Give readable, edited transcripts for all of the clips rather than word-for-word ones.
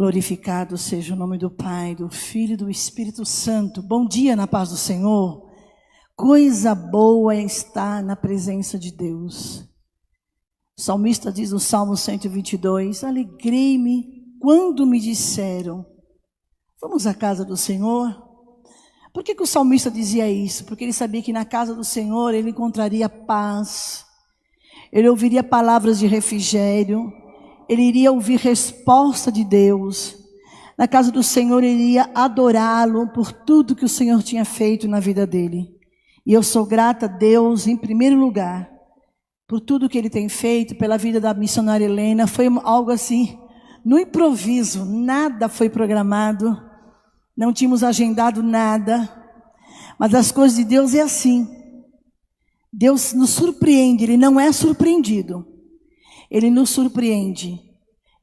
Glorificado seja o nome do Pai, do Filho e do Espírito Santo. Bom dia na paz do Senhor. Coisa boa é estar na presença de Deus. O salmista diz no Salmo 122, alegrei-me quando me disseram, vamos à casa do Senhor. Por que o salmista dizia isso? Porque ele sabia que na casa do Senhor ele encontraria paz, ele ouviria palavras de refrigério, ele iria ouvir resposta de Deus. Na casa do Senhor ele iria adorá-lo por tudo que o Senhor tinha feito na vida dele. E eu sou grata a Deus em primeiro lugar, por tudo que ele tem feito, pela vida da missionária Helena. Foi algo assim, no improviso, nada foi programado, não tínhamos agendado nada, mas as coisas de Deus é assim. Deus nos surpreende, Ele não é surpreendido, Ele nos surpreende.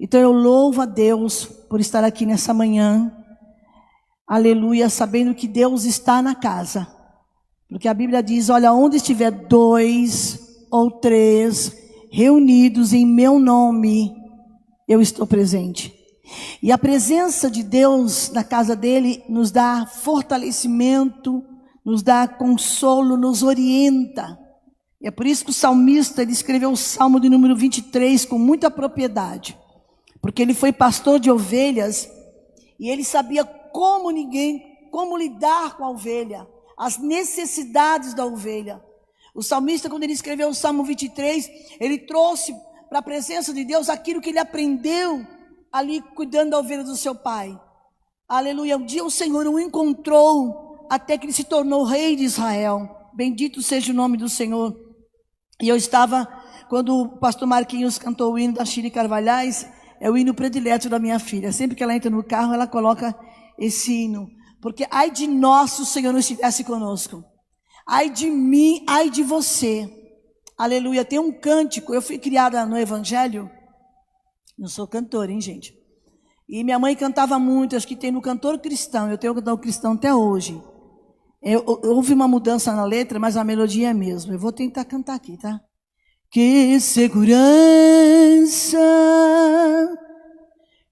Então eu louvo a Deus por estar aqui nessa manhã, aleluia, sabendo que Deus está na casa, porque a Bíblia diz, olha, onde estiver 2 ou 3 reunidos em meu nome, eu estou presente. E a presença de Deus na casa dele nos dá fortalecimento, nos dá consolo, nos orienta. E é por isso que o salmista ele escreveu o Salmo de número 23 com muita propriedade. Porque ele foi pastor de ovelhas e ele sabia como lidar com a ovelha, as necessidades da ovelha. O salmista, quando ele escreveu o Salmo 23, ele trouxe para a presença de Deus aquilo que ele aprendeu ali cuidando da ovelha do seu pai. Aleluia. Um dia o Senhor o encontrou até que ele se tornou rei de Israel. Bendito seja o nome do Senhor. E eu estava, quando o pastor Marquinhos cantou o hino da Shirley Carvalhais, é o hino predileto da minha filha. Sempre que ela entra no carro, ela coloca esse hino. Porque ai de nós se o Senhor não estivesse conosco. Ai de mim, ai de você. Aleluia. Tem um cântico, eu fui criada no Evangelho. Não sou cantora, hein, gente? E minha mãe cantava muito, acho que tem no Cantor Cristão. Eu tenho o Cantor Cristão até hoje. Houve uma mudança na letra, mas a melodia é a mesma. Eu vou tentar cantar aqui, tá? Que segurança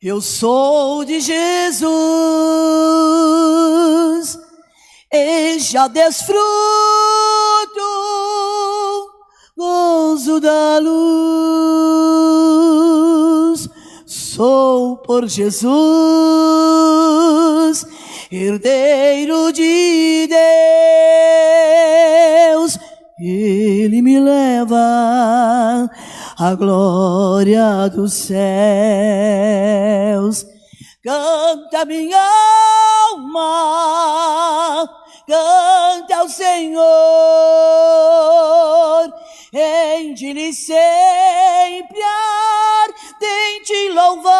eu sou de Jesus, e já desfruto gozo da luz. Sou por Jesus herdeiro de Deus, Ele me leva à glória dos céus. Canta minha alma, canta ao Senhor, rende-lhe sempre ardente louvor.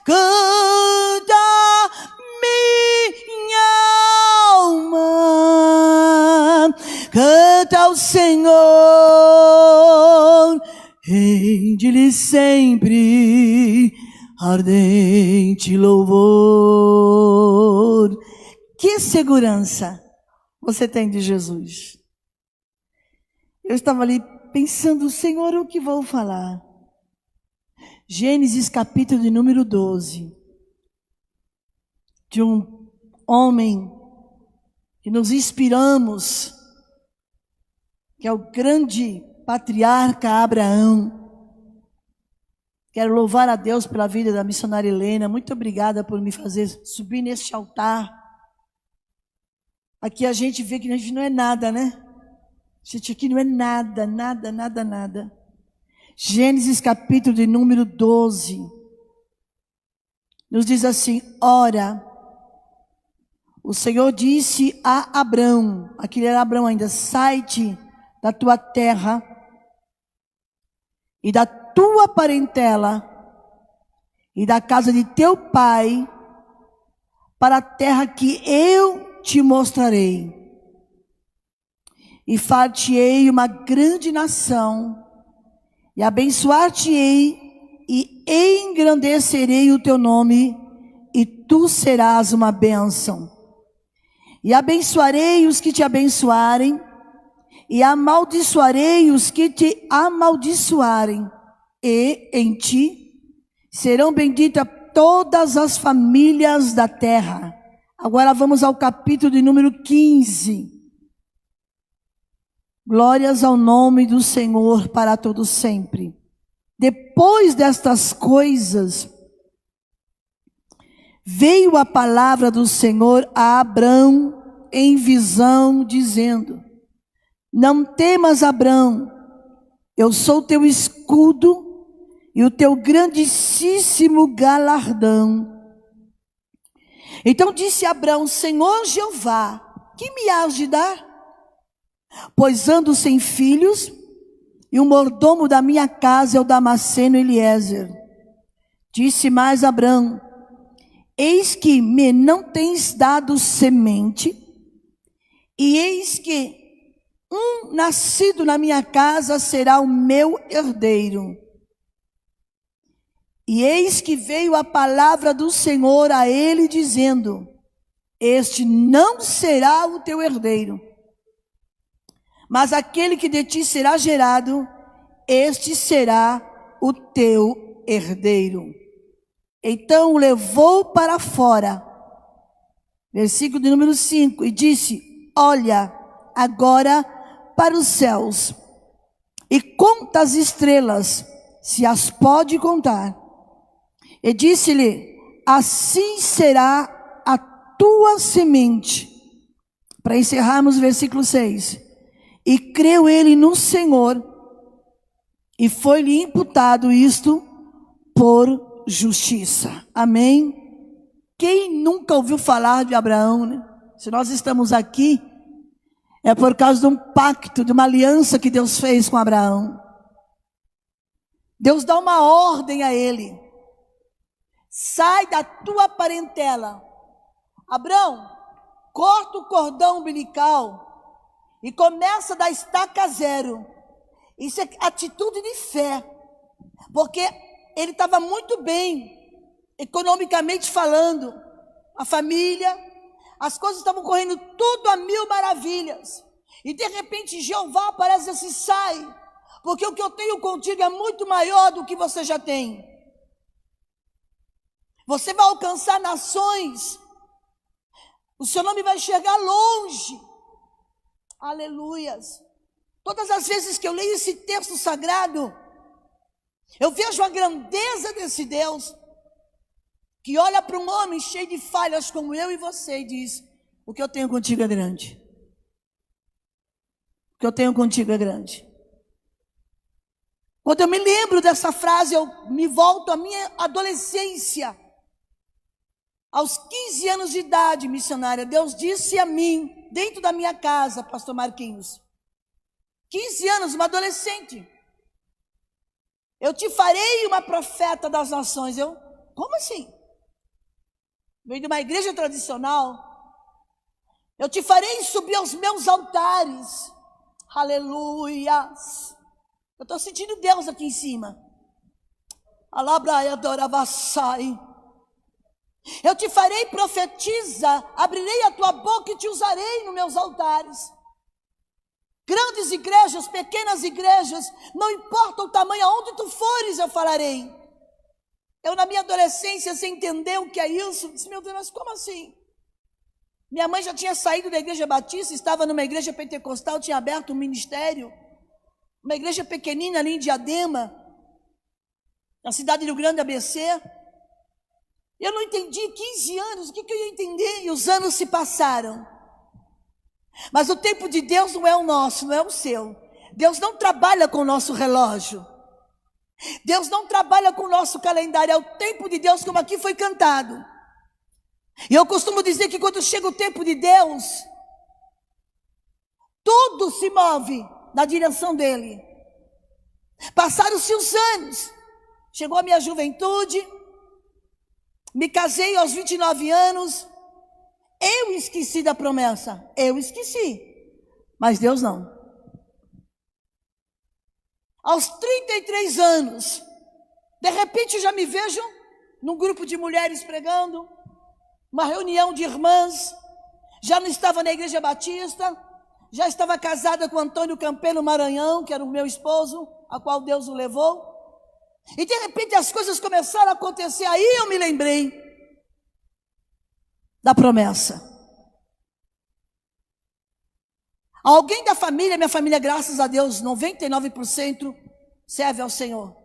Canta minha alma, canta ao Senhor, rende-lhe sempre ardente louvor. Que segurança você tem de Jesus? Eu estava ali pensando, Senhor, o que vou falar? Gênesis capítulo de número 12. De um homem que nos inspiramos, que é o grande patriarca Abraão. Quero louvar a Deus pela vida da missionária Helena. Muito obrigada por me fazer subir neste altar. Aqui a gente vê que a gente não é nada, né? A gente aqui não é nada, nada, nada, nada. Gênesis capítulo de número 12. Nos diz assim, ora, o Senhor disse a Abrão, aquele era Abrão ainda, sai-te da tua terra e da tua parentela e da casa de teu pai para a terra que eu te mostrarei. E far-te-ei uma grande nação, e abençoar-te-ei, e engrandecerei o teu nome, e tu serás uma bênção. E abençoarei os que te abençoarem, e amaldiçoarei os que te amaldiçoarem. E em ti Serão benditas todas as famílias da terra. Agora vamos ao capítulo de número 15. Glórias ao nome do Senhor para todo sempre. Depois destas coisas, veio a palavra do Senhor a Abrão em visão, dizendo: não temas, Abrão, eu sou teu escudo e o teu grandíssimo galardão. Então disse Abrão: Senhor Jeová, que me hás de dar? Pois ando sem filhos, e o mordomo da minha casa é o Damasceno Eliezer. Disse mais Abrão: eis que me não tens dado semente, e eis que um nascido na minha casa será o meu herdeiro. E eis que veio a palavra do Senhor a ele, dizendo: este não será o teu herdeiro, mas aquele que de ti será gerado, este será o teu herdeiro. Então o levou para fora, versículo de número 5, e disse: olha agora para os céus, e conta as estrelas, se as pode contar. E disse-lhe: assim será a tua semente. Para encerrarmos o versículo 6. E creu ele no Senhor, e foi-lhe imputado isto por justiça. Amém? Quem nunca ouviu falar de Abraão, né? Se nós estamos aqui, é por causa de um pacto, de uma aliança que Deus fez com Abraão. Deus dá uma ordem a ele: sai da tua parentela. Abraão, corta o cordão umbilical e começa da estaca zero. Isso é atitude de fé, porque ele estava muito bem, economicamente falando, a família, as coisas estavam correndo tudo a mil maravilhas. E de repente Jeová aparece assim: sai, porque o que eu tenho contigo é muito maior do que você já tem. Você vai alcançar nações, o seu nome vai chegar longe. Aleluias. Todas as vezes que eu leio esse texto sagrado, eu vejo a grandeza desse Deus, que olha para um homem cheio de falhas como eu e você e diz: o que eu tenho contigo é grande. O que eu tenho contigo é grande. Quando eu me lembro dessa frase, eu me volto à minha adolescência. Aos 15 anos de idade, missionária, Deus disse a mim, dentro da minha casa, pastor Marquinhos, 15 anos, uma adolescente: eu te farei uma profeta das nações. Eu, como assim? Veio de uma igreja tradicional. Eu te farei subir aos meus altares. Aleluias. Eu estou sentindo Deus aqui em cima. Alabraia adoravassai. Eu te farei profetiza, abrirei a tua boca e te usarei nos meus altares. Grandes igrejas, pequenas igrejas, não importa o tamanho, aonde tu fores eu falarei. Eu na minha adolescência, sem entender o que é isso, disse: meu Deus, mas como assim? Minha mãe já tinha saído da igreja batista, estava numa igreja pentecostal, tinha aberto um ministério, uma igreja pequenina ali em Diadema, na cidade do Grande ABC. Eu não entendi, 15 anos, o que eu ia entender? E os anos se passaram. Mas o tempo de Deus não é o nosso, não é o seu. Deus não trabalha com o nosso relógio. Deus não trabalha com o nosso calendário. É o tempo de Deus, como aqui foi cantado. E eu costumo dizer que quando chega o tempo de Deus, tudo se move na direção dele. Passaram-se os anos. Chegou a minha juventude. Me casei aos 29 anos. Eu esqueci da promessa. Eu esqueci. Mas Deus não. Aos 33 anos, de repente eu já me vejo num grupo de mulheres pregando, uma reunião de irmãs. Já não estava na igreja batista, já estava casada com Antônio Campelo Maranhão, que era o meu esposo, a qual Deus o levou. E de repente as coisas começaram a acontecer. Aí eu me lembrei da promessa. Alguém da família, minha família, graças a Deus, 99% serve ao Senhor,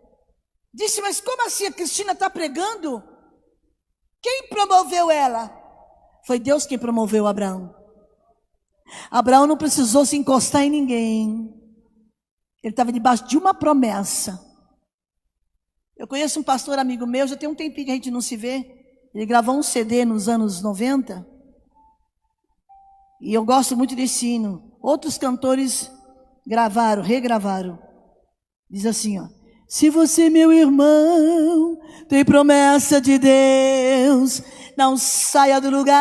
disse: mas como assim a Cristina está pregando? Quem promoveu ela? Foi Deus quem promoveu Abraão. Abraão não precisou se encostar em ninguém. Ele estava debaixo de uma promessa. Eu conheço um pastor amigo meu, já tem um tempinho que a gente não se vê. Ele gravou um CD nos anos 90. E eu gosto muito desse hino. Outros cantores gravaram, regravaram. Diz assim, ó: se você, meu irmão, tem promessa de Deus, não saia do lugar.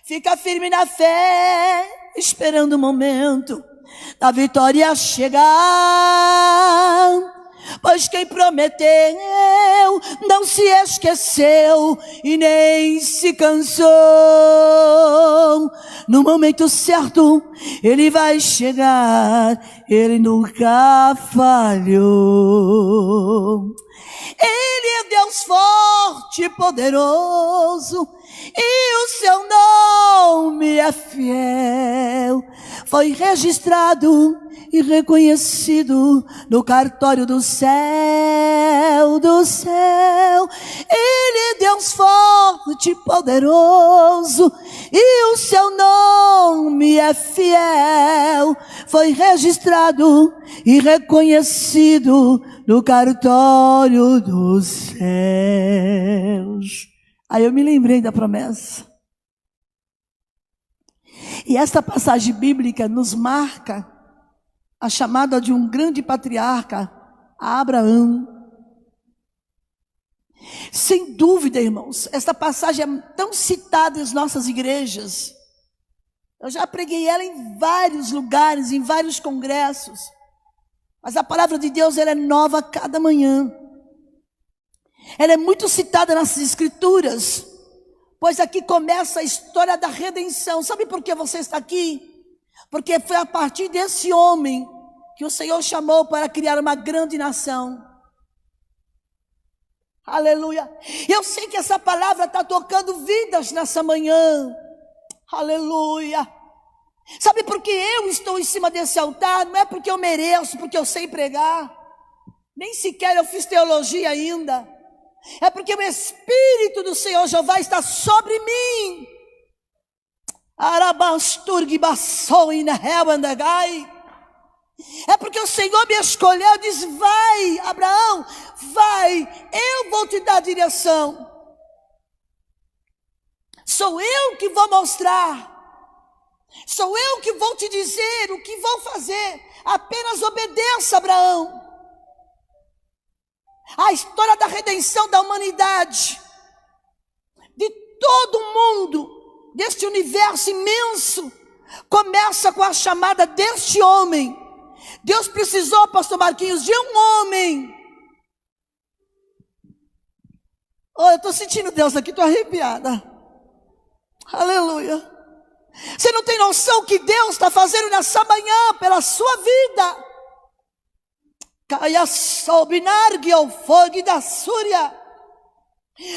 Fica firme na fé, esperando o momento da vitória chegar. Pois quem prometeu não se esqueceu e nem se cansou. No momento certo ele vai chegar, ele nunca falhou. Ele é Deus forte e poderoso, e o seu nome é fiel. Foi registrado e reconhecido no cartório do céu, do céu. Ele é Deus forte e poderoso, e o seu nome é fiel. Foi registrado e reconhecido no cartório dos céus. Aí eu me lembrei da promessa. E esta passagem bíblica nos marca a chamada de um grande patriarca, Abraão. Sem dúvida, irmãos, esta passagem é tão citada nas nossas igrejas. Eu já preguei ela em vários lugares, em vários congressos. Mas a palavra de Deus, ela é nova a cada manhã. Ela é muito citada nas escrituras, pois aqui começa a história da redenção. Sabe por que você está aqui? Porque foi a partir desse homem que o Senhor chamou para criar uma grande nação. Aleluia. Eu sei que essa palavra está tocando vidas nessa manhã. Aleluia. Sabe por que eu estou em cima desse altar? Não é porque eu mereço, porque eu sei pregar. Nem sequer eu fiz teologia ainda. É porque o Espírito do Senhor Jeová está sobre mim. É porque o Senhor me escolheu e diz: vai, Abraão, vai, eu vou te dar direção. Sou eu que vou mostrar. Sou eu que vou te dizer o que vou fazer. Apenas obedeça, Abraão. A história da redenção da humanidade, de todo mundo, deste universo imenso, começa com a chamada deste homem. Deus precisou, pastor Marquinhos, de um homem. Oh, eu estou sentindo Deus aqui, estou arrepiada. Aleluia. Você não tem noção o que Deus está fazendo nessa manhã pela sua vida. Caia sobinargue ao fogo da Súria.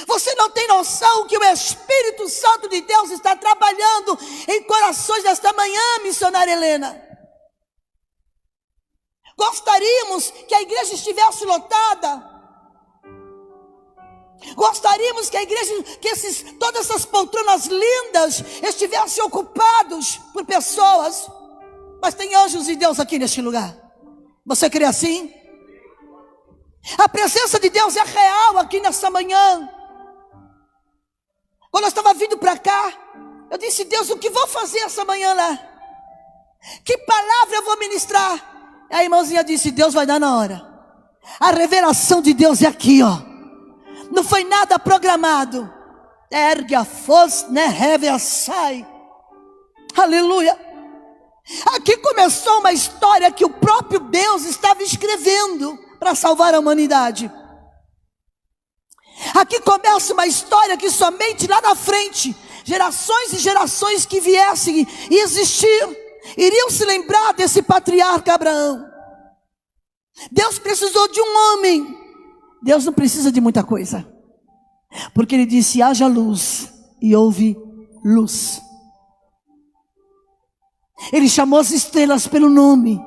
Você não tem noção que o Espírito Santo de Deus está trabalhando em corações desta manhã, missionária Helena. Gostaríamos que a igreja estivesse lotada. Gostaríamos que a igreja, todas essas poltronas lindas estivessem ocupadas por pessoas. Mas tem anjos de Deus aqui neste lugar. Você crê assim? A presença de Deus é real aqui nessa manhã. Quando eu estava vindo para cá, eu disse: Deus, o que vou fazer essa manhã lá? Que palavra eu vou ministrar? A irmãzinha disse: Deus vai dar na hora. A revelação de Deus é aqui, ó. Não foi nada programado. Ergue a força, né? Reve a sai. Aleluia. Aqui começou uma história que o próprio Deus estava escrevendo para salvar a humanidade. Aqui começa uma história que somente lá na frente, gerações e gerações que viessem e existir, iriam se lembrar desse patriarca Abraão. Deus precisou de um homem. Deus não precisa de muita coisa, porque Ele disse: haja luz, e houve luz. Ele chamou as estrelas pelo nome.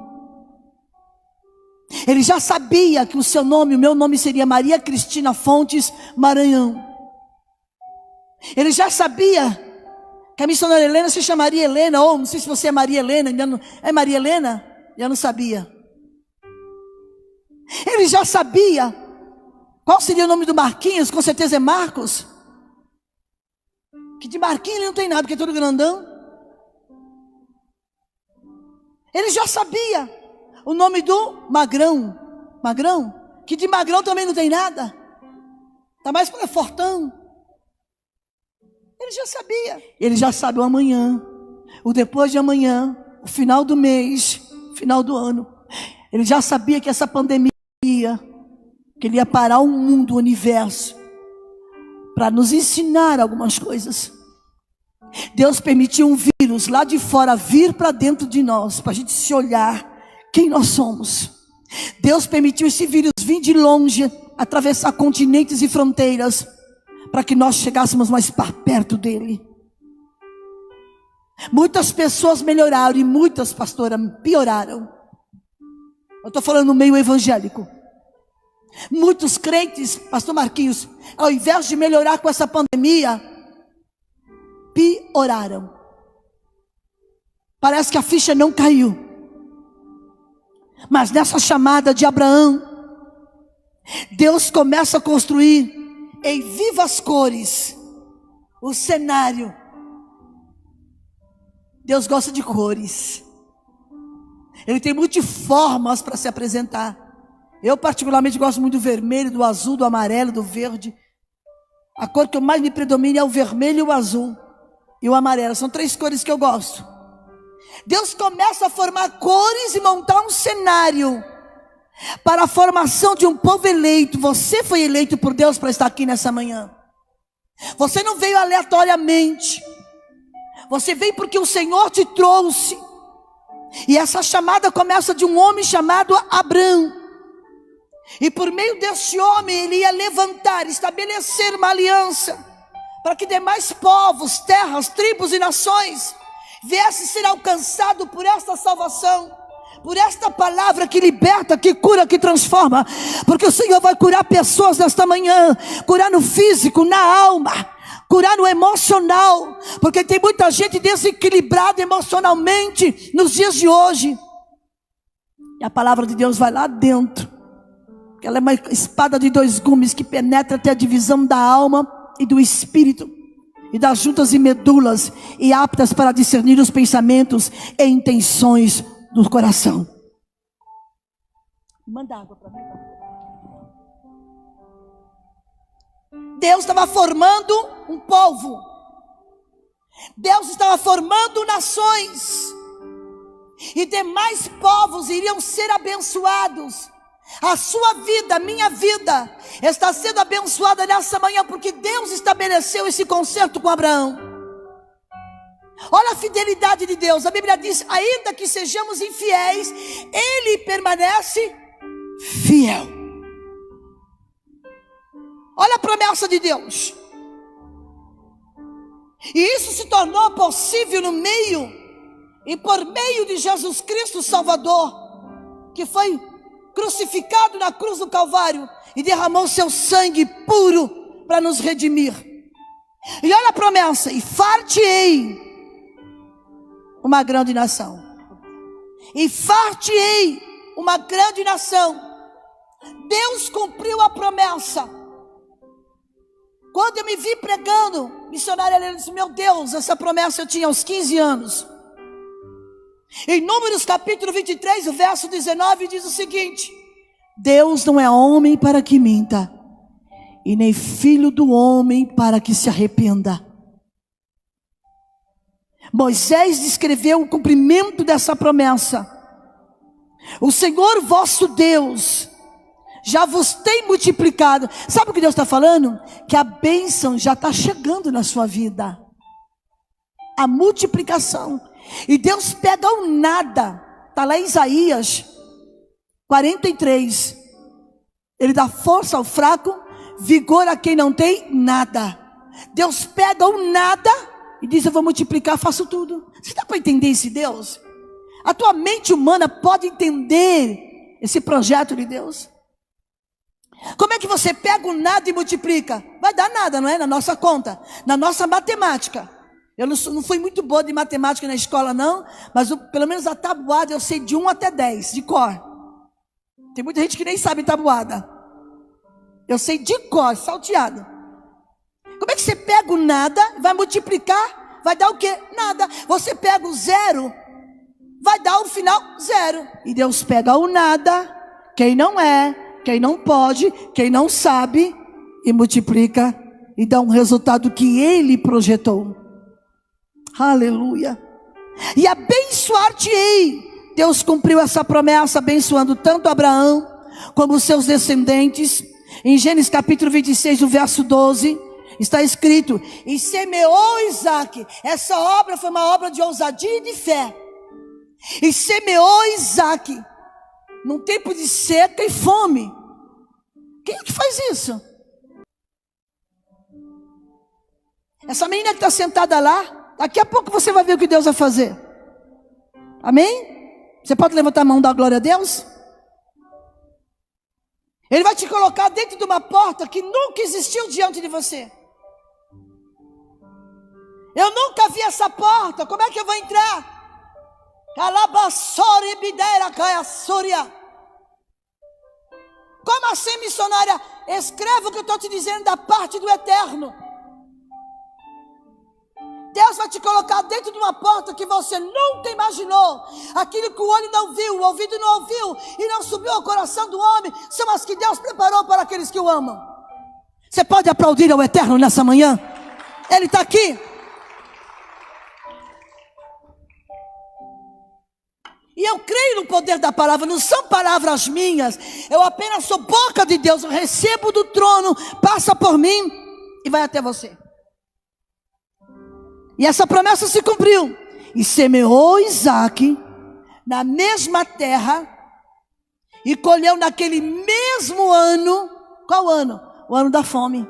Ele já sabia que o seu nome, o meu nome seria Maria Cristina Fontes Maranhão. Ele já sabia que a missionária Helena se chamaria Helena, ou não sei se você é Maria Helena, é Maria Helena? Eu não sabia. Ele já sabia qual seria o nome do Marquinhos, com certeza é Marcos. Que de Marquinhos ele não tem nada, porque é todo grandão. Ele já sabia o nome do Magrão. Magrão, que de Magrão também não tem nada. Está mais para fortão. Ele já sabia. Ele já sabe o amanhã, o depois de amanhã, o final do mês, final do ano. Ele já sabia que essa pandemia, que ele ia parar o mundo, o universo, para nos ensinar algumas coisas. Deus permitiu um vírus lá de fora vir para dentro de nós, para a gente se olhar quem nós somos. Deus permitiu esse vírus vir de longe, atravessar continentes e fronteiras, para que nós chegássemos mais para perto dele. Muitas pessoas melhoraram e muitas, pastora, pioraram. Eu estou falando no meio evangélico. Muitos crentes, pastor Marquinhos, ao invés de melhorar com essa pandemia, pioraram. Parece que a ficha não caiu. Mas nessa chamada de Abraão, Deus começa a construir em vivas cores o cenário. Deus gosta de cores. Ele tem multiformas para se apresentar. Eu particularmente gosto muito do vermelho, do azul, do amarelo, do verde. A cor que mais me predomina é o vermelho, o azul e o amarelo. São 3 cores que eu gosto. Deus começa a formar cores e montar um cenário para a formação de um povo eleito. Você foi eleito por Deus para estar aqui nessa manhã. Você não veio aleatoriamente. Você veio porque o Senhor te trouxe. E essa chamada começa de um homem chamado Abrão. E por meio deste homem ele ia levantar, estabelecer uma aliança, para que demais povos, terras, tribos e nações viessem ser alcançados por esta salvação, por esta palavra que liberta, que cura, que transforma. Porque o Senhor vai curar pessoas nesta manhã, curar no físico, na alma, curar no emocional, porque tem muita gente desequilibrada emocionalmente nos dias de hoje. E a palavra de Deus vai lá dentro, porque ela é uma espada de 2 gumes que penetra até a divisão da alma e do espírito, e das juntas e medulas, e aptas para discernir os pensamentos e intenções do coração. Manda água para mim. Deus estava formando um povo. Deus estava formando nações. E demais povos iriam ser abençoados. A sua vida, a minha vida, está sendo abençoada nessa manhã, porque Deus estabeleceu esse concerto com Abraão. Olha a fidelidade de Deus. A Bíblia diz: ainda que sejamos infiéis, Ele permanece fiel. Olha a promessa de Deus. E isso se tornou possível no meio e por meio de Jesus Cristo Salvador, que foi crucificado na cruz do Calvário e derramou seu sangue puro para nos redimir. E olha a promessa: e far-te-ei uma grande nação. E far-te-ei uma grande nação. Deus cumpriu a promessa. Quando eu me vi pregando, missionária Helena disse: meu Deus, essa promessa eu tinha aos 15 anos. Em Números capítulo 23, o verso 19 diz o seguinte: Deus não é homem para que minta, e nem filho do homem para que se arrependa. Moisés descreveu o cumprimento dessa promessa. O Senhor vosso Deus já vos tem multiplicado. Sabe o que Deus está falando? Que a bênção já está chegando na sua vida. A multiplicação. E Deus pega o nada. Está lá em Isaías 43. Ele dá força ao fraco, vigor a quem não tem nada. Deus pega o nada e diz: eu vou multiplicar, faço tudo. Você dá para entender esse Deus? A tua mente humana pode entender esse projeto de Deus? Como é que você pega o nada e multiplica? Vai dar nada, não é? Na nossa conta, na nossa matemática. Eu não fui muito boa de matemática na escola não, mas pelo menos a tabuada eu sei de 1 até 10, de cor. Tem muita gente que nem sabe tabuada. Eu sei de cor, salteado. Como é que você pega o nada, vai multiplicar, vai dar o quê? Nada. Você pega o zero, vai dar o final zero. E Deus pega o nada, quem não é, quem não pode, quem não sabe, e multiplica e dá um resultado que Ele projetou. Aleluia. E abençoar-te-ei. Deus cumpriu essa promessa, abençoando tanto Abraão como os seus descendentes. Em Gênesis capítulo 26, o verso 12, está escrito: e semeou Isaac. Essa obra foi uma obra de ousadia e de fé. E semeou Isaac num tempo de seca e fome. Quem é que faz isso? Essa menina que está sentada lá, daqui a pouco você vai ver o que Deus vai fazer. Amém? Você pode levantar a mão e dar glória a Deus? Ele vai te colocar dentro de uma porta que nunca existiu diante de você. Eu nunca vi essa porta, como é que eu vou entrar? Como assim, missionária? Escreva o que eu estou te dizendo da parte do eterno. Deus vai te colocar dentro de uma porta que você nunca imaginou. Aquilo que o olho não viu, o ouvido não ouviu e não subiu ao coração do homem, são as que Deus preparou para aqueles que o amam. Você pode aplaudir ao eterno nessa manhã? Ele está aqui. E eu creio no poder da palavra, não são palavras minhas. Eu apenas sou boca de Deus, eu recebo do trono, passa por mim e vai até você. E essa promessa se cumpriu. E semeou Isaac na mesma terra e colheu naquele mesmo ano. Qual ano? O ano da fome.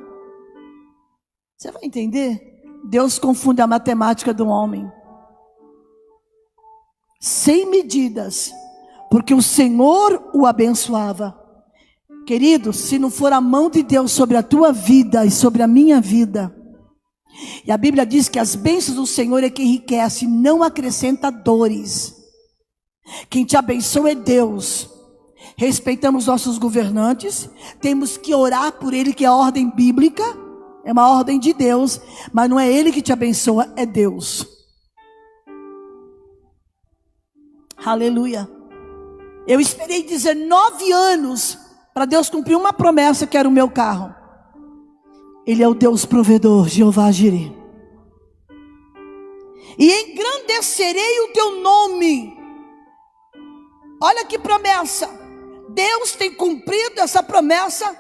Você vai entender? Deus confunde a matemática do homem. Sem medidas, porque o Senhor o abençoava. Querido, se não for a mão de Deus sobre a tua vida e sobre a minha vida, e a Bíblia diz que as bênçãos do Senhor é que enriquece, não acrescenta dores. Quem te abençoa é Deus. Respeitamos nossos governantes, temos que orar por ele, que é a ordem bíblica, é uma ordem de Deus, mas não é ele que te abençoa, é Deus. Aleluia. Eu esperei 19 anos para Deus cumprir uma promessa, que era o meu carro. Ele é o Deus provedor, Jeová Jireh. E engrandecerei o teu nome. Olha que promessa. Deus tem cumprido essa promessa,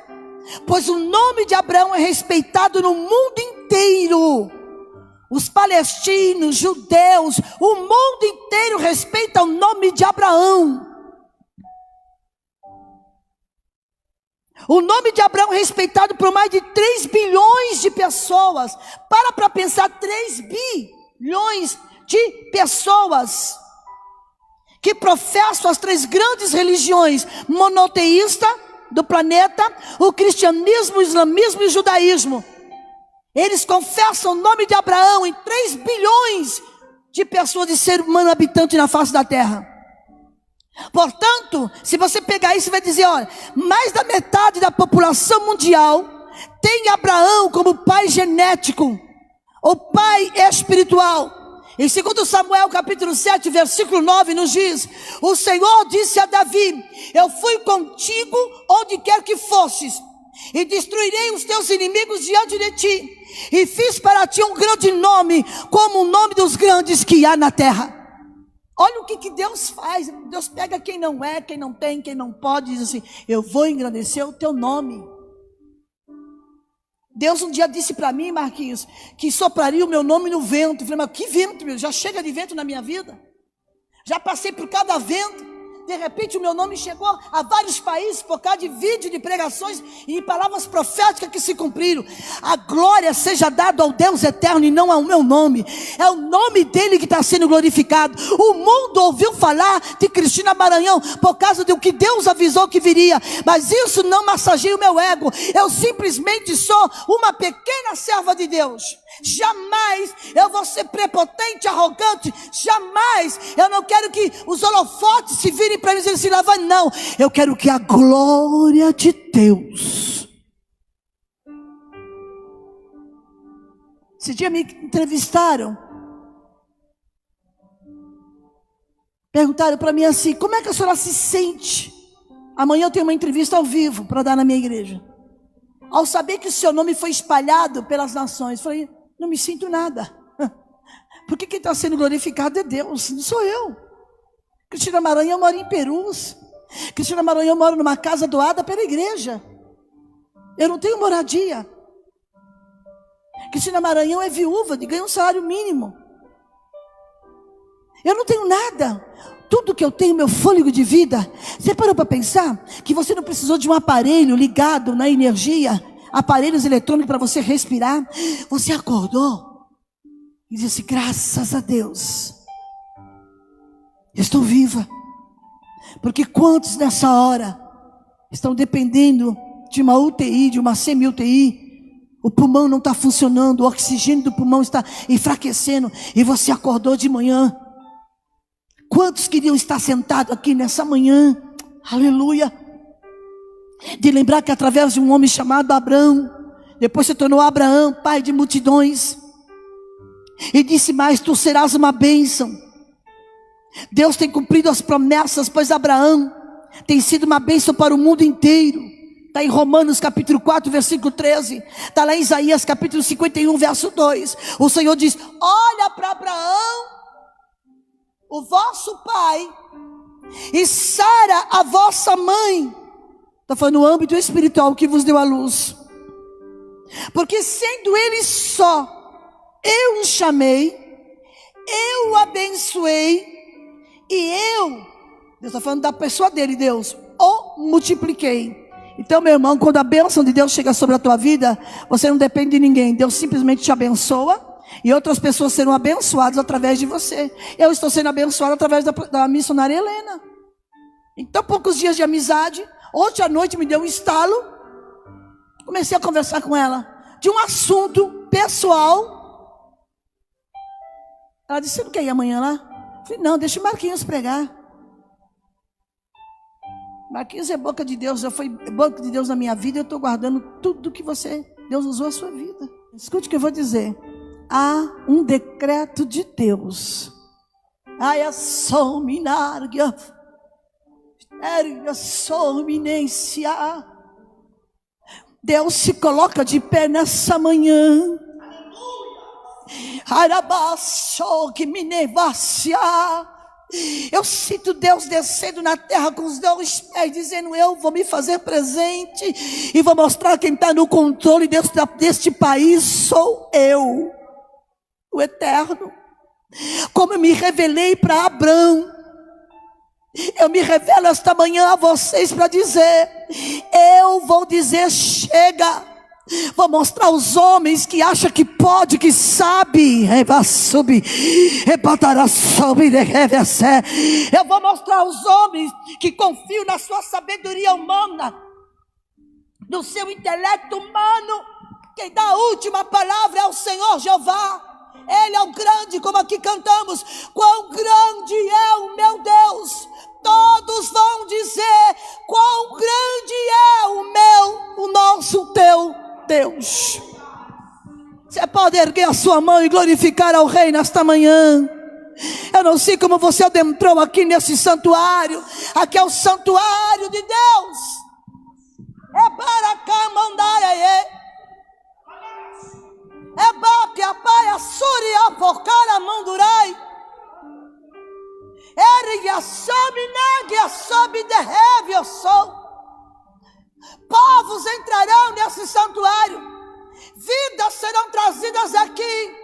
pois o nome de Abraão é respeitado no mundo inteiro. Os palestinos, judeus, o mundo inteiro respeita o nome de Abraão. O nome de Abraão é respeitado por mais de 3 bilhões de pessoas. Para pensar, 3 bilhões de pessoas que professam as 3 grandes religiões monoteísta do planeta, o cristianismo, o islamismo e o judaísmo. Eles confessam o nome de Abraão em 3 bilhões de pessoas, de ser humano habitante na face da terra. Portanto, se você pegar isso, você vai dizer, olha, mais da metade da população mundial tem Abraão como pai genético, ou pai espiritual. Em 2 Samuel capítulo 7, versículo 9, nos diz: o Senhor disse a Davi: eu fui contigo onde quer que fosses, e destruirei os teus inimigos diante de ti, e fiz para ti um grande nome, como o nome dos grandes que há na terra. Olha o que Deus faz. Deus pega quem não é, quem não tem, quem não pode, diz assim: eu vou engrandecer o teu nome. Deus um dia disse para mim, Marquinhos, que sopraria o meu nome no vento. Eu falei, mas que vento, meu? Já chega de vento na minha vida. Já passei por cada vento. De repente o meu nome chegou a vários países por causa de vídeo, de pregações e de palavras proféticas que se cumpriram. A glória seja dada ao Deus eterno e não ao meu nome. É o nome dele que está sendo glorificado. O mundo ouviu falar de Cristina Maranhão por causa do que Deus avisou que viria. Mas isso não massageia o meu ego. Eu simplesmente sou uma pequena serva de Deus. Jamais eu vou ser prepotente, arrogante. Jamais. Eu não quero que os holofotes se virem para mim e dizem assim, lá vai. Não. Eu quero que a glória de Deus. Esse dia me entrevistaram. Perguntaram para mim assim, como é que a senhora se sente? Amanhã eu tenho uma entrevista ao vivo para dar na minha igreja. Ao saber que o seu nome foi espalhado pelas nações, falei, não me sinto nada. Porque quem está sendo glorificado é Deus, não sou eu. Cristina Maranhão mora em Perus. Cristina Maranhão mora numa casa doada pela igreja. Eu não tenho moradia. Cristina Maranhão é viúva, ganha um salário mínimo. Eu não tenho nada. Tudo que eu tenho, meu fôlego de vida. Você parou para pensar que você não precisou de um aparelho ligado na energia, aparelhos eletrônicos para você respirar? Você acordou e disse, graças a Deus, estou viva. Porque quantos nessa hora estão dependendo de uma UTI, de uma semi-UTI, o pulmão não está funcionando, o oxigênio do pulmão está enfraquecendo, e você acordou de manhã. Quantos queriam estar sentados aqui nessa manhã, aleluia, de lembrar que através de um homem chamado Abraão, depois se tornou Abraão, pai de multidões, e disse mais, tu serás uma bênção. Deus tem cumprido as promessas, pois Abraão tem sido uma bênção para o mundo inteiro. Está em Romanos capítulo 4, versículo 13. Está lá em Isaías capítulo 51, verso 2. O Senhor diz, olha para Abraão, o vosso pai, e Sara, a vossa mãe. Está falando no âmbito espiritual que vos deu a luz. Porque sendo ele só, eu o chamei, eu o abençoei, e eu, Deus está falando da pessoa dele, Deus, o multipliquei. Então, meu irmão, quando a bênção de Deus chega sobre a tua vida, você não depende de ninguém. Deus simplesmente te abençoa, e outras pessoas serão abençoadas através de você. Eu estou sendo abençoado através da missionária Helena. Então, poucos dias de amizade, ontem à noite me deu um estalo. Comecei a conversar com ela de um assunto pessoal. Ela disse, você não quer ir amanhã lá? Eu falei, não, deixa o Marquinhos pregar. Marquinhos é boca de Deus, já foi boca de Deus na minha vida. Eu estou guardando tudo que Deus usou a sua vida. Escute o que eu vou dizer. Há um decreto de Deus. Ai, a sominarga, erga sominência. Deus se coloca de pé nessa manhã. Arabaço que me nevacia. Eu sinto Deus descendo na terra com os 2 pés, dizendo, eu vou me fazer presente e vou mostrar quem está no controle deste país, sou eu, o eterno. Como eu me revelei para Abraão, eu me revelo esta manhã a vocês para dizer, eu vou dizer chega. Vou mostrar aos homens que acham que pode, que sabe. Eu vou mostrar aos homens que confiam na sua sabedoria humana, no seu intelecto humano. Quem dá a última palavra é o Senhor Jeová. Ele é o grande, como aqui cantamos. Quão grande é o meu Deus. Todos vão dizer, quão grande é o nosso, teu Deus. Você pode erguer a sua mão e glorificar ao Rei nesta manhã. Eu não sei como você adentrou aqui nesse santuário. Aqui é o santuário de Deus. É para cá mandaia. É baque a paia suri a focar a mandurai. Ergue a sobe negue a sobe derreve eu sou. Povos entrarão nesse santuário, vidas serão trazidas aqui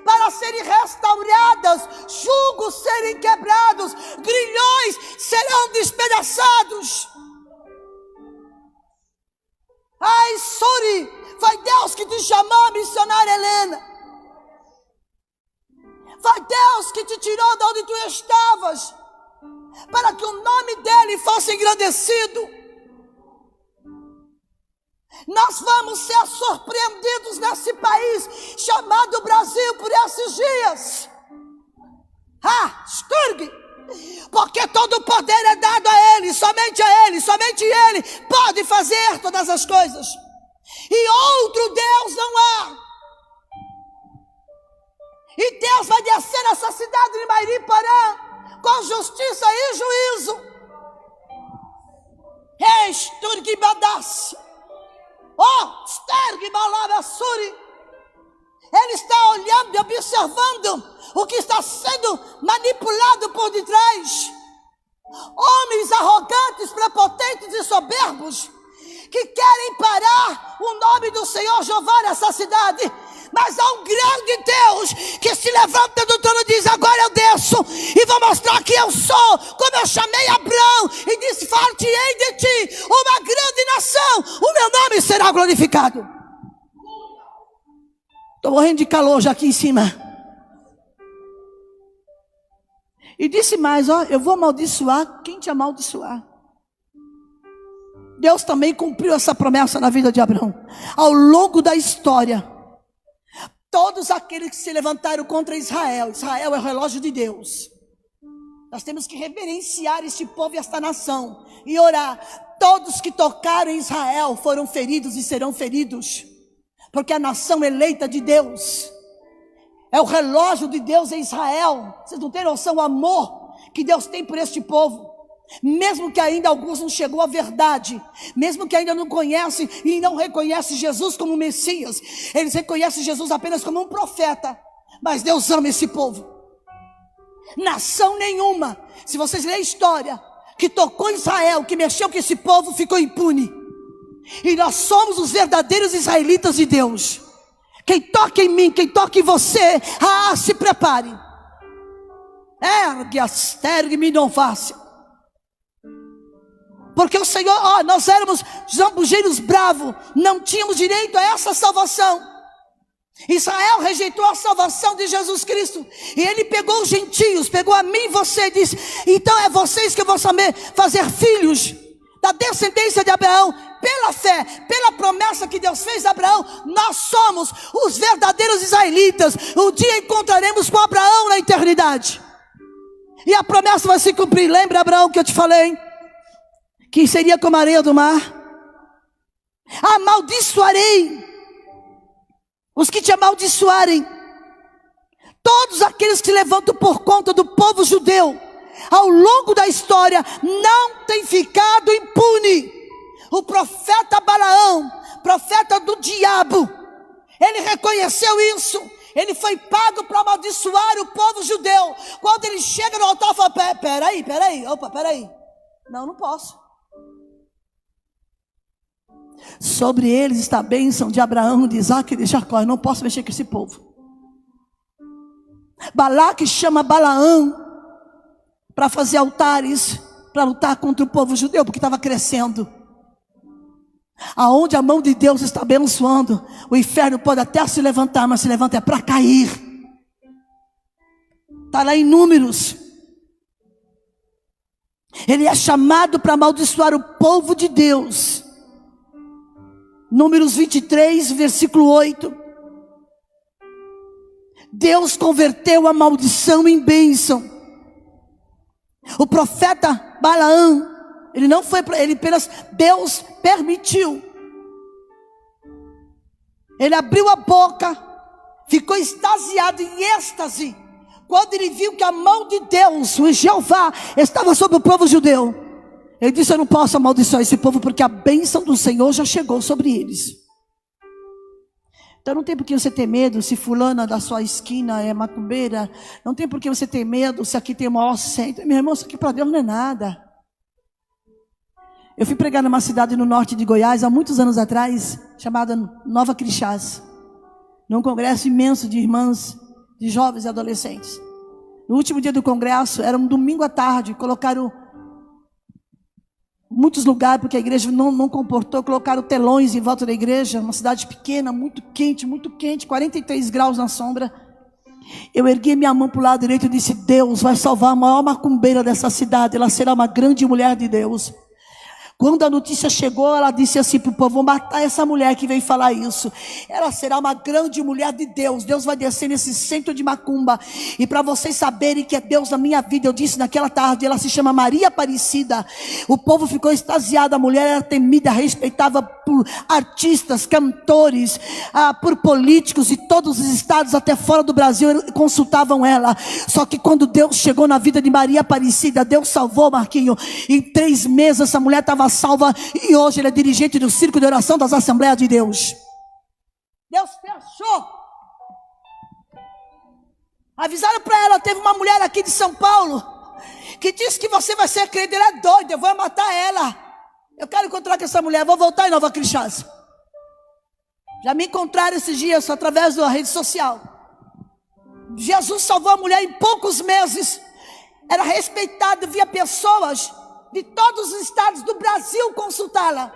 para estruturas serem restauradas, julgos serem quebrados, grilhões serão despedaçados. Ai, Suri, foi Deus que te chamou, missionária Helena. Foi Deus que te tirou de onde tu estavas, para que o nome dele fosse engrandecido. Nós vamos ser surpreendidos nesse país chamado Brasil por esses dias. Sturg, porque todo o poder é dado a ele, somente ele pode fazer todas as coisas. E outro Deus não há. E Deus vai descer nessa cidade de Mairiporã com justiça e juízo. Sturg Badass. Sterg Balabasuri. Ele está olhando e observando o que está sendo manipulado por detrás. Homens arrogantes, prepotentes e soberbos que querem parar o nome do Senhor Jeová nessa cidade. Mas há um grande Deus que se levanta do trono e diz: agora eu desço e vou mostrar que eu sou, como eu chamei Abraão e disse: far-te-ei de ti uma grande nação, o meu nome será glorificado. Estou morrendo de calor já aqui em cima. E disse mais: eu vou amaldiçoar quem te amaldiçoar. Deus também cumpriu essa promessa na vida de Abraão. Ao longo da história, todos aqueles que se levantaram contra Israel é o relógio de Deus. Nós temos que reverenciar este povo e esta nação e orar. Todos que tocaram em Israel foram feridos e serão feridos, porque a nação eleita de Deus é o relógio de Deus em Israel. Vocês não têm noção do amor que Deus tem por este povo. Mesmo que ainda alguns não chegou à verdade, mesmo que ainda não conhecem e não reconhecem Jesus como Messias, eles reconhecem Jesus apenas como um profeta, mas Deus ama esse povo. Nação nenhuma, se vocês lerem a história, que tocou em Israel, que mexeu com esse povo, ficou impune. E nós somos os verdadeiros israelitas de Deus. Quem toca em mim, quem toca em você, se prepare. Ergue as tergue-me não fácil. Porque o Senhor, nós éramos zambujeiros bravos, não tínhamos direito a essa salvação. Israel rejeitou a salvação de Jesus Cristo, e ele pegou os gentios, pegou a mim e você, e disse: então é vocês que eu vou fazer filhos da descendência de Abraão, pela fé, pela promessa que Deus fez a Abraão. Nós somos os verdadeiros israelitas. Um dia encontraremos com Abraão na eternidade, e a promessa vai se cumprir. Lembra, Abraão, que eu te falei que seria como a areia do mar? Amaldiçoarei os que te amaldiçoarem. Todos aqueles que se levantam por conta do povo judeu, ao longo da história, não tem ficado impune. O profeta Balaão, profeta do diabo, ele reconheceu isso. Ele foi pago para amaldiçoar o povo judeu. Quando ele chega no altar, fala: peraí, não posso. Sobre eles está a bênção de Abraão, de Isaac e de Jacó. Eu não posso mexer com esse povo. Balaque chama Balaão para fazer altares, para lutar contra o povo judeu, porque estava crescendo. Aonde a mão de Deus está abençoando, o inferno pode até se levantar, mas se levanta é para cair. Está lá em Números. Ele é chamado para amaldiçoar o povo de Deus. Números 23, versículo 8. Deus converteu a maldição em bênção. O profeta Balaão, ele não foi para ele, apenas Deus permitiu. Ele abriu a boca, ficou extasiado, em êxtase, quando ele viu que a mão de Deus, o Jeová, estava sobre o povo judeu. Ele disse: eu não posso amaldiçoar esse povo, porque a bênção do Senhor já chegou sobre eles. Então não tem por que você ter medo se fulana da sua esquina é macumbeira. Não tem por que você ter medo se aqui tem o maior centro. Meu irmão, isso aqui para Deus não é nada. Eu fui pregar numa cidade no norte de Goiás há muitos anos atrás, chamada Nova Crixás, num congresso imenso de irmãs de jovens e adolescentes. No último dia do congresso, era um domingo à tarde, colocaram muitos lugares, porque a igreja não comportou, colocaram telões em volta da igreja, uma cidade pequena, muito quente, 43 graus na sombra. Eu ergui minha mão para o lado direito e disse: Deus vai salvar a maior macumbeira dessa cidade, ela será uma grande mulher de Deus. Quando a notícia chegou, ela disse assim para o povo: vou matar essa mulher que veio falar isso. Ela será uma grande mulher de Deus. Deus vai descer nesse centro de macumba. E para vocês saberem que é Deus na minha vida, eu disse naquela tarde, ela se chama Maria Aparecida. O povo ficou extasiado. A mulher era temida, respeitada por artistas, cantores, por políticos de todos os estados, até fora do Brasil, consultavam ela. Só que quando Deus chegou na vida de Maria Aparecida, Deus salvou Marquinho. Em 3 meses essa mulher estava salva, e hoje ele é dirigente do Círculo de Oração das Assembleias de Deus. Deus fechou. Avisaram para ela: teve uma mulher aqui de São Paulo que disse que você vai ser crente. Ela é doida, eu vou matar ela. Eu quero encontrar com essa mulher, vou voltar em Nova Crixás. Já me encontraram esses dias através da rede social. Jesus salvou a mulher em poucos meses. Era respeitada, via pessoas de todos os estados do Brasil consultá-la.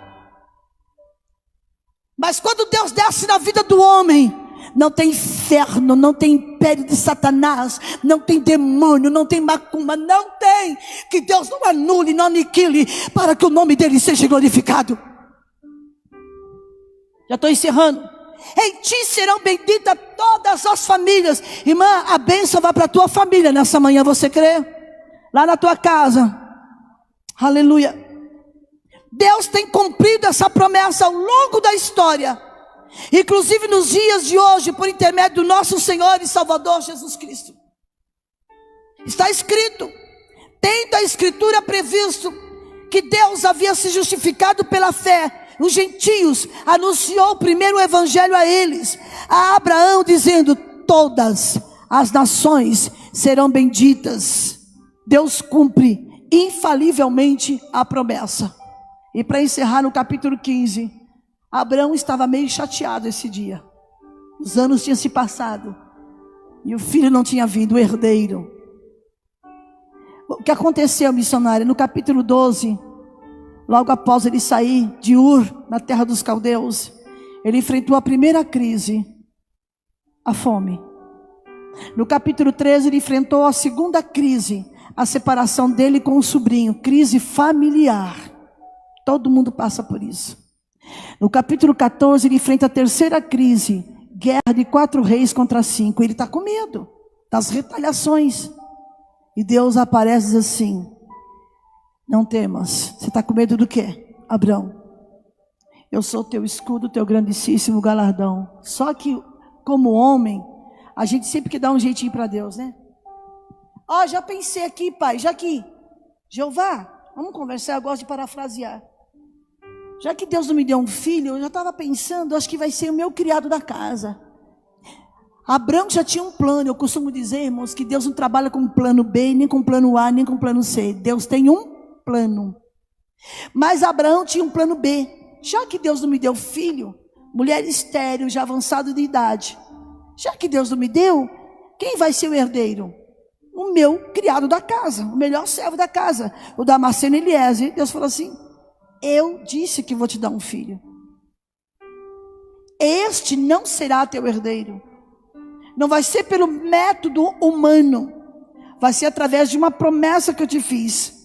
Mas quando Deus desce na vida do homem, não tem inferno, não tem império de Satanás, não tem demônio, não tem macumba, não tem, que Deus não anule, não aniquile, para que o nome dele seja glorificado. Já estou encerrando. Em ti serão benditas todas as famílias. Irmã, a bênção vai para a tua família nessa manhã, você crê? Lá na tua casa. Aleluia. Deus tem cumprido essa promessa ao longo da história, inclusive nos dias de hoje, por intermédio do nosso Senhor e Salvador Jesus Cristo. Está escrito, tendo a Escritura previsto que Deus havia se justificado pela fé, os gentios, anunciou o primeiro evangelho a eles, a Abraão, dizendo: todas as nações serão benditas. Deus cumpre infalivelmente a promessa. E para encerrar, no capítulo 15, Abraão estava meio chateado esse dia. Os anos tinham se passado e o filho não tinha vindo, o herdeiro. O que aconteceu, missionária? No capítulo 12, logo após ele sair de Ur, na terra dos caldeus, ele enfrentou a primeira crise, a fome. No capítulo 13, ele enfrentou a segunda crise, a separação dele com o sobrinho, crise familiar. Todo mundo passa por isso. No capítulo 14, ele enfrenta a terceira crise, guerra de 4 reis contra 5. Ele está com medo das retaliações. E Deus aparece e diz assim: não temas. Você está com medo do quê, Abraão? Eu sou teu escudo, teu grandíssimo galardão. Só que, como homem, a gente sempre quer dar um jeitinho para Deus, né? Já pensei aqui, pai, já que Jeová, vamos conversar, eu gosto de parafrasear. Já que Deus não me deu um filho, eu já estava pensando, acho que vai ser o meu criado da casa. Abraão já tinha um plano. Eu costumo dizer, irmãos, que Deus não trabalha com plano B, nem com plano A, nem com plano C. Deus tem um plano. Mas Abraão tinha um plano B. Já que Deus não me deu filho, mulher estéril, já avançado de idade, já que Deus não me deu, quem vai ser o herdeiro? O meu criado da casa, o melhor servo da casa, o Damasceno Eliezer. Deus falou assim: eu disse que vou te dar um filho. Este não será teu herdeiro. Não vai ser pelo método humano, vai ser através de uma promessa que eu te fiz.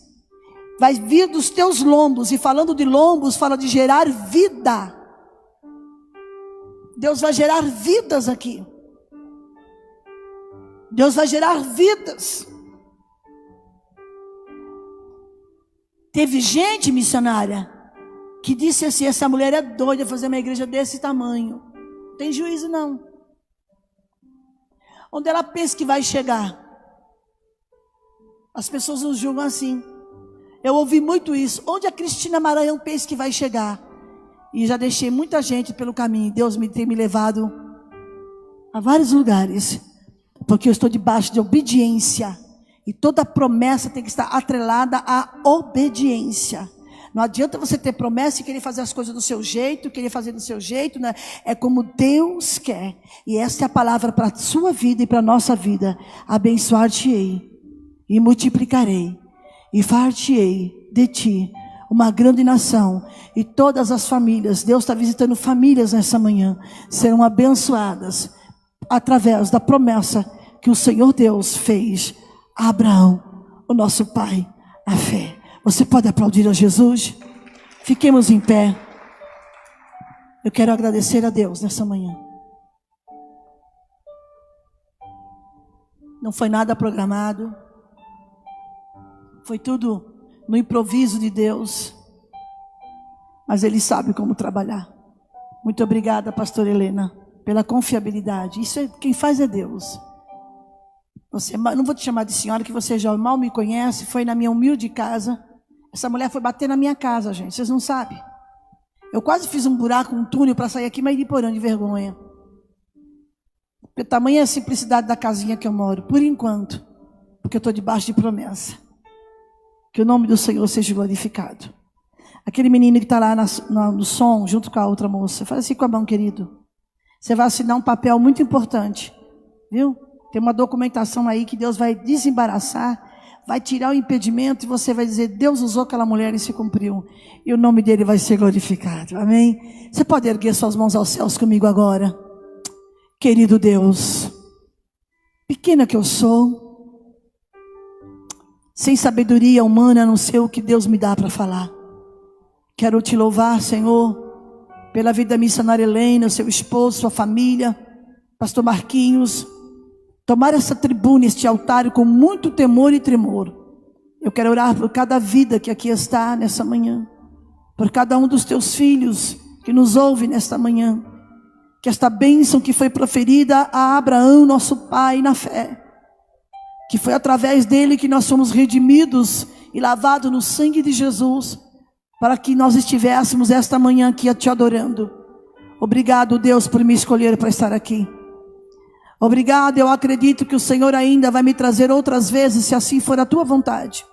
Vai vir dos teus lombos. E falando de lombos, fala de gerar vida. Deus vai gerar vidas aqui. Deus vai gerar vidas. Teve gente, missionária, que disse assim: essa mulher é doida fazer uma igreja desse tamanho. Não tem juízo não. Onde ela pensa que vai chegar? As pessoas nos julgam assim. Eu ouvi muito isso. Onde a Cristina Maranhão pensa que vai chegar? E já deixei muita gente pelo caminho. Deus tem me levado a vários lugares, porque eu estou debaixo de obediência. E toda promessa tem que estar atrelada à obediência. Não adianta você ter promessa e querer fazer as coisas do seu jeito, querer fazer do seu jeito, né? É como Deus quer. E essa é a palavra para a sua vida e para a nossa vida. Abençoar-te-ei e multiplicarei e far-te-ei de ti uma grande nação. E todas as famílias, Deus está visitando famílias nessa manhã, serão abençoadas através da promessa que o Senhor Deus fez a Abraão, o nosso pai, na fé. Você pode aplaudir a Jesus? Fiquemos em pé. Eu quero agradecer a Deus nessa manhã. Não foi nada programado. Foi tudo no improviso de Deus. Mas Ele sabe como trabalhar. Muito obrigada, pastora Helena, pela confiabilidade. Isso é, quem faz é Deus. Você, não vou te chamar de senhora, que você já mal me conhece. Foi na minha humilde casa. Essa mulher foi bater na minha casa, gente. Vocês não sabem. Eu quase fiz um buraco, um túnel para sair aqui, mas de porão de vergonha. Porque tamanha a simplicidade da casinha que eu moro, por enquanto. Porque eu estou debaixo de promessa. Que o nome do Senhor seja glorificado. Aquele menino que está lá no som, junto com a outra moça. Faz assim com a mão, querido. Você vai assinar um papel muito importante. Viu? Tem uma documentação aí que Deus vai desembaraçar. Vai tirar o impedimento e você vai dizer, Deus usou aquela mulher e se cumpriu. E o nome dele vai ser glorificado. Amém? Você pode erguer suas mãos aos céus comigo agora? Querido Deus, pequena que eu sou, sem sabedoria humana, não sei o que Deus me dá para falar. Quero te louvar, Senhor, pela vida da missionária Helena, seu esposo, sua família, pastor Marquinhos. Tomar essa tribuna, este altar com muito temor e tremor. Eu quero orar por cada vida que aqui está nessa manhã. Por cada um dos teus filhos que nos ouve nesta manhã. Que esta bênção que foi proferida a Abraão, nosso pai, na fé. Que foi através dele que nós fomos redimidos e lavados no sangue de Jesus. Para que nós estivéssemos esta manhã aqui te adorando. Obrigado, Deus, por me escolher para estar aqui. Obrigado, eu acredito que o Senhor ainda vai me trazer outras vezes, se assim for a tua vontade.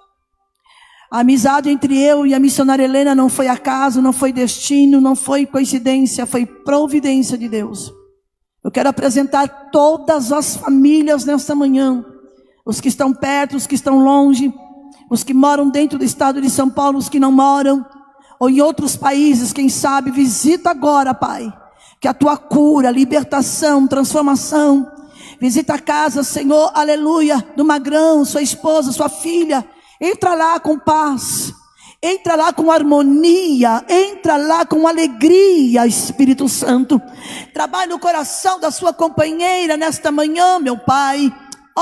A amizade entre eu e a missionária Helena não foi acaso, não foi destino, não foi coincidência, foi providência de Deus. Eu quero apresentar todas as famílias nesta manhã. Os que estão perto, os que estão longe, os que moram dentro do estado de São Paulo, os que não moram, ou em outros países, quem sabe, visita agora, Pai. Que a tua cura, libertação, transformação. Visita a casa, Senhor, aleluia, do Magrão, sua esposa, sua filha. Entra lá com paz. Entra lá com harmonia. Entra lá com alegria, Espírito Santo. Trabalhe no coração da sua companheira nesta manhã, meu Pai.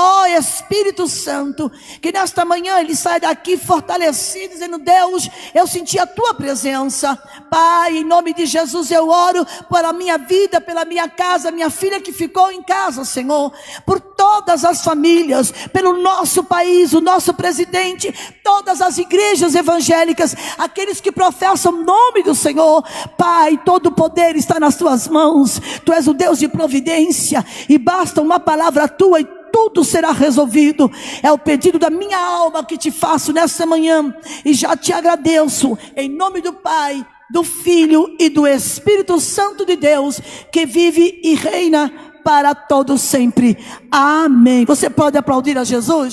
Ó Espírito Santo, que nesta manhã ele sai daqui fortalecido, dizendo, Deus, eu senti a tua presença. Pai, em nome de Jesus eu oro por a minha vida, pela minha casa, minha filha que ficou em casa, Senhor, por todas as famílias, pelo nosso país, o nosso presidente, todas as igrejas evangélicas, aqueles que professam o nome do Senhor. Pai, todo o poder está nas tuas mãos. Tu és o Deus de providência, e basta uma palavra tua e tudo será resolvido. É o pedido da minha alma que te faço nessa manhã, e já te agradeço, em nome do Pai, do Filho e do Espírito Santo de Deus, que vive e reina para todos sempre. Amém. Você pode aplaudir a Jesus?